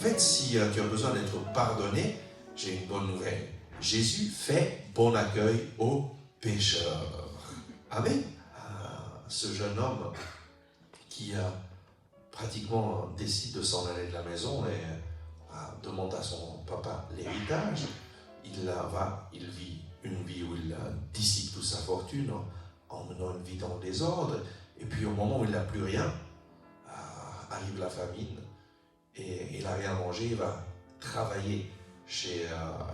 fait, si tu as besoin d'être pardonné, j'ai une bonne nouvelle. Jésus fait bon accueil aux pécheurs. Amen. Ce jeune homme qui pratiquement décide de s'en aller de la maison et demande à son papa l'héritage. Il vit une vie où il dissipe toute sa fortune en menant une vie dans le désordre. Et puis au moment où il n'a plus rien, arrive la famine et il n'a rien à manger. Il va travailler chez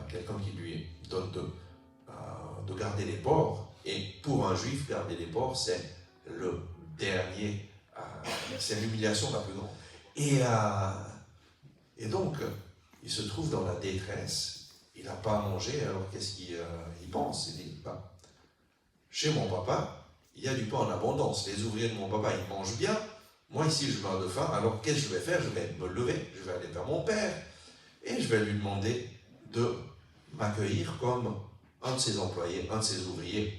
quelqu'un qui lui donne de garder les porcs. Et pour un juif, garder les porcs, c'est le dernier, c'est l'humiliation la plus grande. Et donc, il se trouve dans la détresse. Il n'a pas à manger, alors qu'est-ce qu'il pense? Il dit, chez mon papa, il y a du pain en abondance. Les ouvriers de mon papa, ils mangent bien. Moi, ici, je meurs de faim. Alors, qu'est-ce que je vais faire? Je vais me lever, je vais aller vers mon père et je vais lui demander de m'accueillir comme un de ses employés, un de ses ouvriers.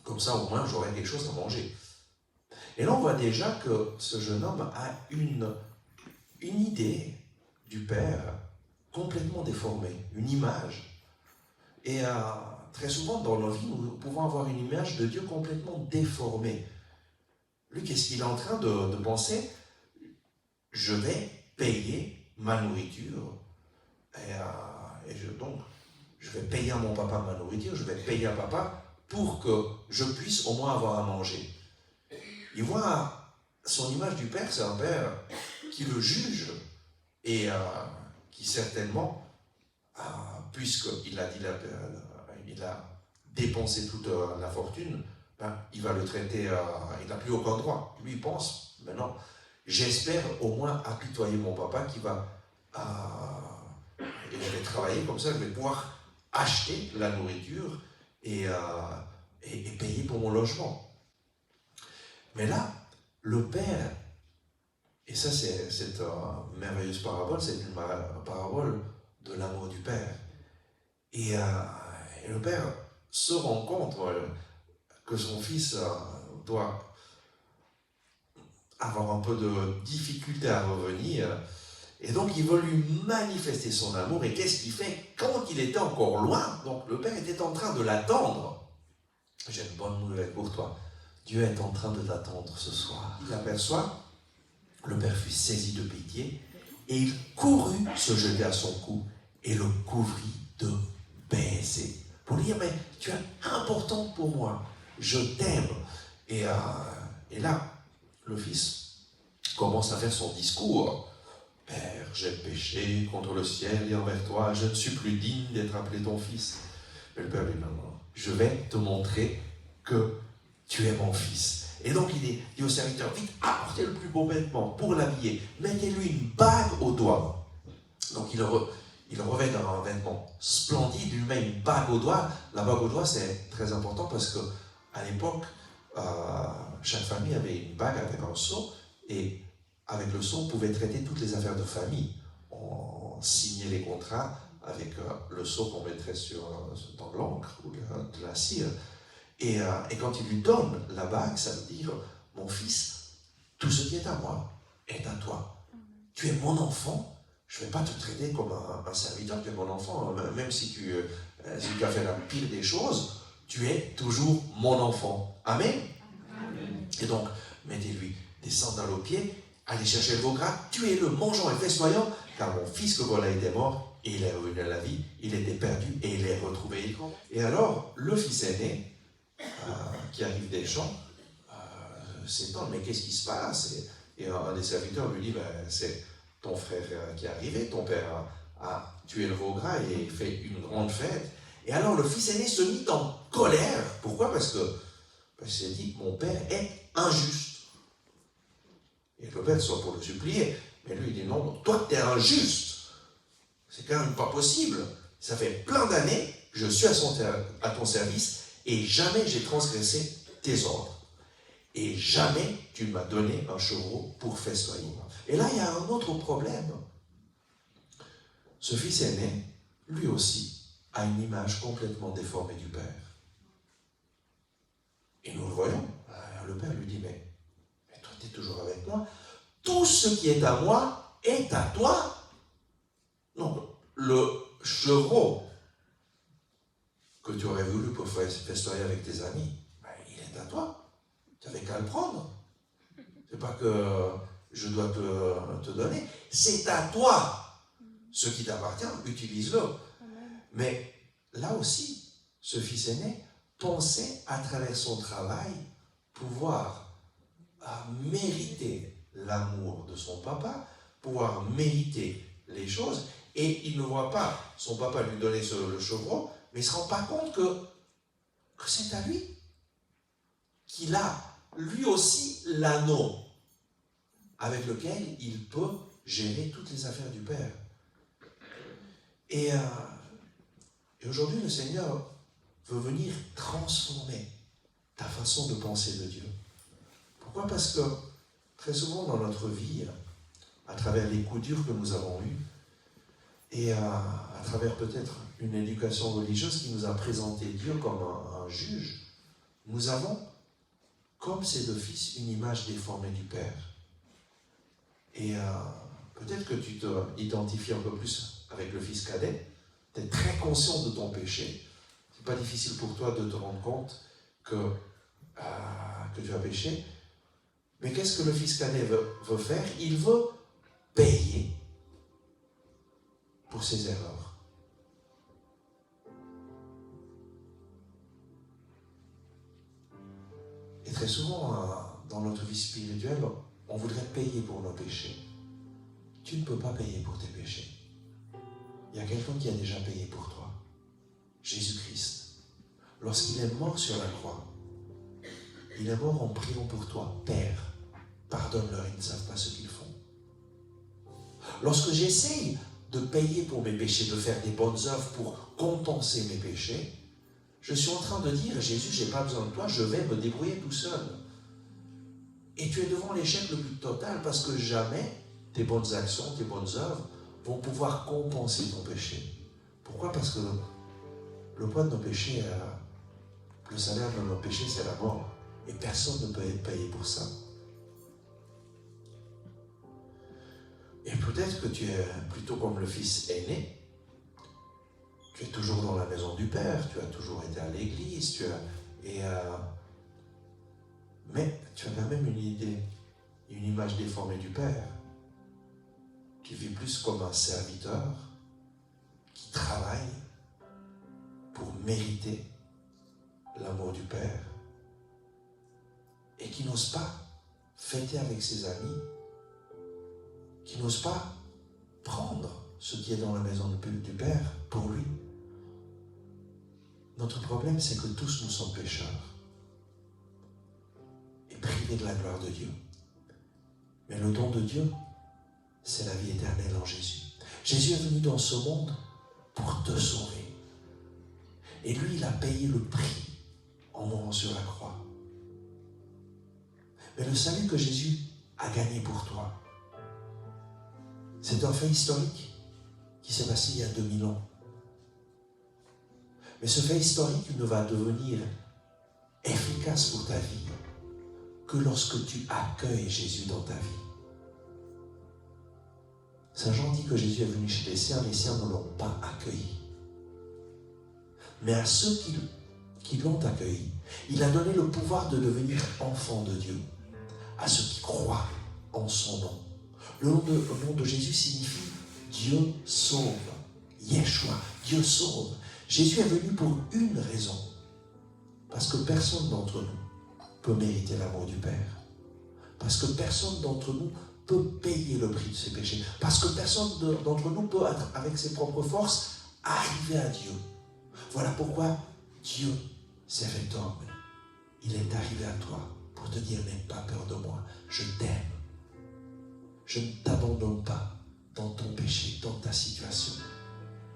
Comme ça, au moins, j'aurai quelque chose à manger. Et là, on voit déjà que ce jeune homme a une idée du Père complètement déformée, une image. Et très souvent, dans nos vies, nous pouvons avoir une image de Dieu complètement déformée. Lui, qu'est-ce qu'il est en train de penser? Je vais payer ma nourriture. Donc, je vais payer à mon papa ma nourriture, je vais payer à papa pour que je puisse au moins avoir à manger. Il voit son image du Père, c'est un Père qui le juge et qui certainement, puisqu'il a dit il a dépensé toute la fortune, il va le traiter, il n'a plus aucun droit. Lui, il pense, maintenant, j'espère au moins apitoyer mon papa qui va, et je vais travailler comme ça, je vais pouvoir acheter la nourriture et payer pour mon logement. Mais là, le Père, et ça c'est cette merveilleuse parabole, c'est une parabole de l'amour du Père. Et le Père se rend compte que son fils doit avoir un peu de difficulté à revenir. Et donc il veut lui manifester son amour. Et qu'est-ce qu'il fait? Quand il était encore loin, donc le Père était en train de l'attendre. J'ai une bonne nouvelle pour toi. Dieu est en train de t'attendre ce soir. Il l'aperçoit, le Père fut saisi de pitié, et il courut se jeter à son cou, et le couvrit de baisers. Pour lui dire, mais tu es important pour moi, je t'aime. Et là, le fils commence à faire son discours. Père, j'ai péché contre le ciel et envers toi, je ne suis plus digne d'être appelé ton fils. Mais le Père lui dit, non, je vais te montrer que tu es mon fils. Et donc il dit au serviteur, vite, apportez le plus beau vêtement pour l'habiller, mettez-lui une bague au doigt. Donc il revêt un vêtement splendide, il lui met une bague au doigt. La bague au doigt, c'est très important parce que à l'époque, chaque famille avait une bague avec un sceau, et avec le sceau, on pouvait traiter toutes les affaires de famille. On signait les contrats avec le sceau qu'on mettrait dans de l'encre ou de la cire. Et quand il lui donne la bague, ça veut dire, mon fils, tout ce qui est à moi est à toi. Tu es mon enfant, je ne vais pas te traiter comme un serviteur, tu es mon enfant, même si tu as fait la pire des choses, tu es toujours mon enfant. Amen. Amen. Et donc, mettez-lui des sandales aux pieds, allez chercher le veau gras, tuez-le, mangeons et festoyons, car mon fils que voilà était mort, et il est revenu à la vie, il était perdu, et il est retrouvé. Et alors, le fils aîné, qui arrive des champs, s'étonne, mais qu'est-ce qui se passe? Et un des serviteurs lui dit, c'est ton frère qui est arrivé, ton père a tué le veau gras et fait une grande fête. Et alors le fils aîné se mit en colère. Pourquoi? Parce qu'il s'est dit, mon père est injuste. Et le père soit pour le supplier, mais lui il dit, non, toi tu es injuste. C'est quand même pas possible. Ça fait plein d'années que je suis à ton service, et jamais j'ai transgressé tes ordres. Et jamais tu m'as donné un chevreau pour festoyer. Et là, il y a un autre problème. Ce fils aîné, lui aussi, a une image complètement déformée du Père. Et nous le voyons. Le Père lui dit, mais toi, tu es toujours avec moi. Tout ce qui est à moi est à toi. le chevreau que tu aurais voulu pour festoyer avec tes amis, ben, il est à toi. Tu n'avais qu'à le prendre. C'est pas que je dois te donner. C'est à toi. Ce qui t'appartient, utilise-le. Mais là aussi, ce fils aîné pensait à travers son travail pouvoir mériter l'amour de son papa, pouvoir mériter les choses, et il ne voit pas son papa lui donner le chevreau, mais il ne se rend pas compte que c'est à lui, qu'il a lui aussi l'anneau avec lequel il peut gérer toutes les affaires du Père. Et aujourd'hui, le Seigneur veut venir transformer ta façon de penser de Dieu. Pourquoi? Parce que très souvent dans notre vie, à travers les coups durs que nous avons eus, et à travers peut-être une éducation religieuse qui nous a présenté Dieu comme un juge, nous avons, comme ces deux fils, une image déformée du Père. Et peut-être que tu te identifies un peu plus avec le fils cadet, tu es très conscient de ton péché. C'est pas difficile pour toi de te rendre compte que tu as péché. Mais qu'est-ce que le fils cadet veut faire? Il veut payer pour ses erreurs. Et très souvent, dans notre vie spirituelle, on voudrait payer pour nos péchés. Tu ne peux pas payer pour tes péchés. Il y a quelqu'un qui a déjà payé pour toi. Jésus-Christ. Lorsqu'il est mort sur la croix, il est mort en priant pour toi. Père, pardonne-leur, ils ne savent pas ce qu'ils font. Lorsque j'essaye de payer pour mes péchés, de faire des bonnes œuvres pour compenser mes péchés, je suis en train de dire, Jésus, je n'ai pas besoin de toi, je vais me débrouiller tout seul. Et tu es devant l'échec le plus total parce que jamais tes bonnes actions, tes bonnes œuvres vont pouvoir compenser ton péché. Pourquoi? Parce que le poids de nos péchés, le salaire de nos péchés, c'est la mort. Et personne ne peut être payé pour ça. Et peut-être que tu es plutôt comme le fils aîné. Tu es toujours dans la maison du Père, tu as toujours été à l'église, mais tu as quand même une idée, une image déformée du Père. Tu vis plus comme un serviteur qui travaille pour mériter l'amour du Père et qui n'ose pas fêter avec ses amis, qui n'ose pas prendre ce qui est dans la maison du Père pour lui. Notre problème, c'est que tous nous sommes pécheurs et privés de la gloire de Dieu. Mais le don de Dieu, c'est la vie éternelle en Jésus. Jésus est venu dans ce monde pour te sauver. Et lui, il a payé le prix en mourant sur la croix. Mais le salut que Jésus a gagné pour toi, c'est un fait historique qui s'est passé il y a 2000 ans. Mais ce fait historique ne va devenir efficace pour ta vie que lorsque tu accueilles Jésus dans ta vie. Saint Jean dit que Jésus est venu chez les siens ne l'ont pas accueilli. Mais à ceux qui l'ont accueilli, il a donné le pouvoir de devenir enfants de Dieu, à ceux qui croient en son nom. Le nom de Jésus signifie Dieu sauve. Yeshua, Dieu sauve. Jésus est venu pour une raison. Parce que personne d'entre nous peut mériter l'amour du Père. Parce que personne d'entre nous peut payer le prix de ses péchés. Parce que personne d'entre nous peut, avec ses propres forces, arriver à Dieu. Voilà pourquoi Dieu s'est fait homme. Il est arrivé à toi pour te dire, n'aie pas peur de moi, je t'aime. Je ne t'abandonne pas dans ton péché, dans ta situation.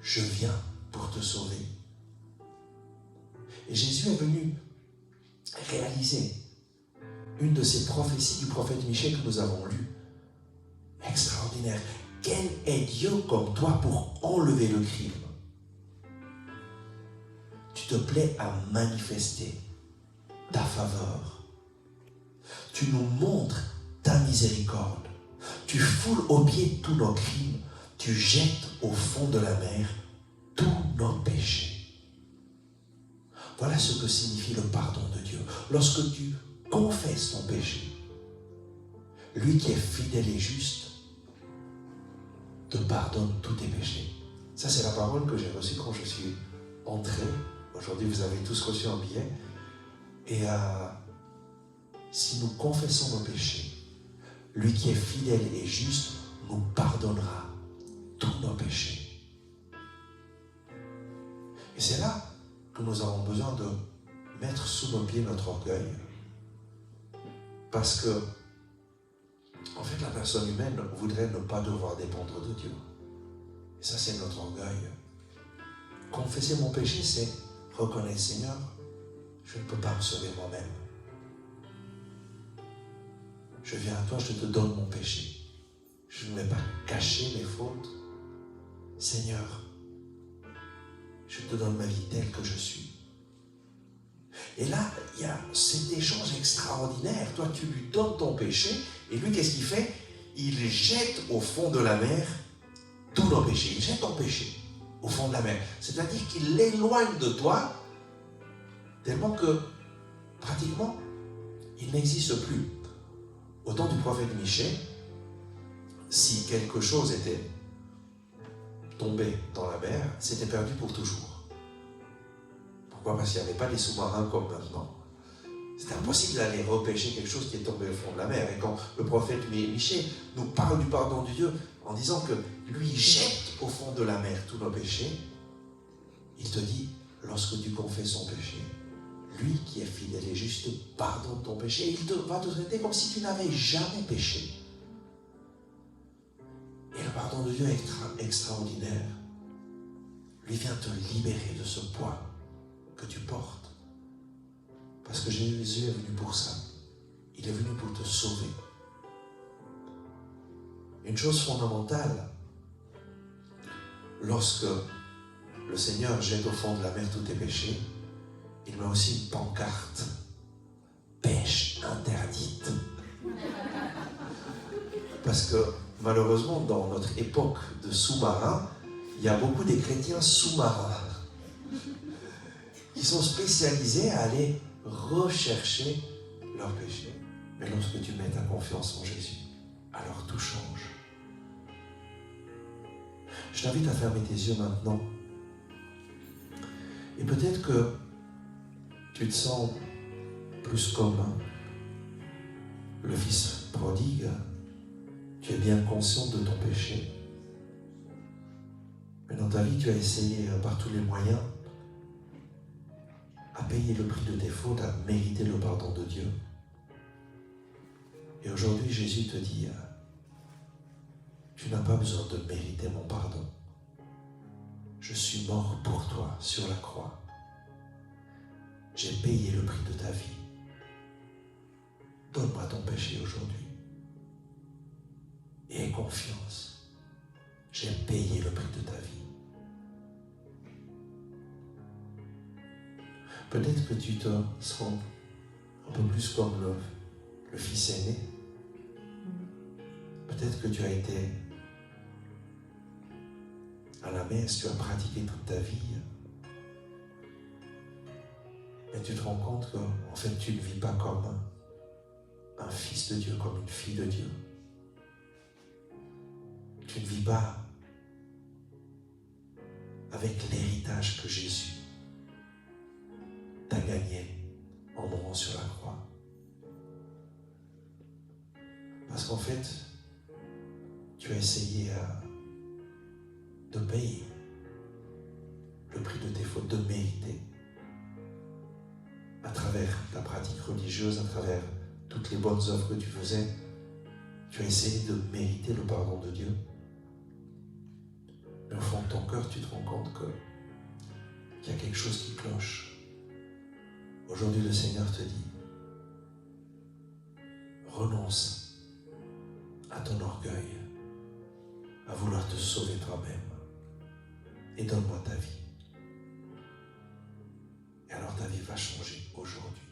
Je viens pour te sauver. Et Jésus est venu réaliser une de ces prophéties du prophète Michée que nous avons lues. Extraordinaire. Quel est Dieu comme toi pour enlever le crime? Tu te plais à manifester ta faveur. Tu nous montres ta miséricorde. Tu foules au pied tous nos crimes. Tu tu jettes au fond de la mer tous nos péchés. Voilà ce que signifie le pardon de Dieu. Lorsque tu confesses ton péché, lui qui est fidèle et juste te pardonne tous tes péchés. Ça, c'est la parole que j'ai reçue quand je suis entré. Aujourd'hui, vous avez tous reçu un billet. Et si nous confessons nos péchés, lui qui est fidèle et juste nous pardonnera tous nos péchés. Et c'est là que nous avons besoin de mettre sous nos pieds notre orgueil. Parce que, en fait, la personne humaine voudrait ne pas devoir dépendre de Dieu. Et ça, c'est notre orgueil. Confesser mon péché, c'est reconnaître, Seigneur, je ne peux pas me sauver moi-même. Je viens à toi, je te donne mon péché. Je ne vais pas cacher mes fautes. Seigneur, je te donne ma vie telle que je suis. Et là, il y a cet échange extraordinaire. Toi, tu lui donnes ton péché, et lui, qu'est-ce qu'il fait? Il jette au fond de la mer tous nos péchés. Il jette ton péché au fond de la mer. C'est-à-dire qu'il l'éloigne de toi, tellement que, pratiquement, il n'existe plus. Au temps du prophète Michée, si quelque chose était tombé dans la mer, c'était perdu pour toujours. Pourquoi? Parce qu'il n'y avait pas des sous-marins comme maintenant. C'était impossible d'aller repêcher quelque chose qui est tombé au fond de la mer. Et quand le prophète Michée nous parle du pardon de Dieu, en disant que lui jette au fond de la mer tous nos péchés, il te dit, lorsque tu confesses ton péché, lui qui est fidèle et juste pardonne ton péché, il va te traiter comme si tu n'avais jamais péché. Et le pardon de Dieu est extraordinaire. Lui vient te libérer de ce poids que tu portes. Parce que Jésus est venu pour ça. Il est venu pour te sauver. Une chose fondamentale, lorsque le Seigneur jette au fond de la mer tous tes péchés, il met aussi une pancarte. Pêche interdite. Parce que malheureusement, dans notre époque de sous-marins, il y a beaucoup de chrétiens sous-marins qui sont spécialisés à aller rechercher leurs péchés. Mais lorsque tu mets ta confiance en Jésus, alors tout change. Je t'invite à fermer tes yeux maintenant. Et peut-être que tu te sens plus comme le fils prodigue. Tu es bien conscient de ton péché. Mais dans ta vie, tu as essayé par tous les moyens à payer le prix de tes fautes, à mériter le pardon de Dieu. Et aujourd'hui, Jésus te dit, tu n'as pas besoin de mériter mon pardon. Je suis mort pour toi sur la croix. J'ai payé le prix de ta vie. Donne-moi ton péché aujourd'hui. Et aie confiance. J'ai payé le prix de ta vie. Peut-être que tu te sens un peu plus comme le fils aîné. Peut-être que tu as été à la messe, tu as pratiqué toute ta vie. Mais tu te rends compte que, en fait, tu ne vis pas comme un fils de Dieu, comme une fille de Dieu. Tu ne vis pas avec l'héritage que Jésus t'a gagné en mourant sur la croix. Parce qu'en fait, tu as essayé de payer le prix de tes fautes, de mériter. À travers ta pratique religieuse, à travers toutes les bonnes œuvres que tu faisais, tu as essayé de mériter le pardon de Dieu. Mais au fond de ton cœur, tu te rends compte qu'il y a quelque chose qui cloche. Aujourd'hui, le Seigneur te dit, renonce à ton orgueil, à vouloir te sauver toi-même, et donne-moi ta vie. Et alors ta vie va changer aujourd'hui.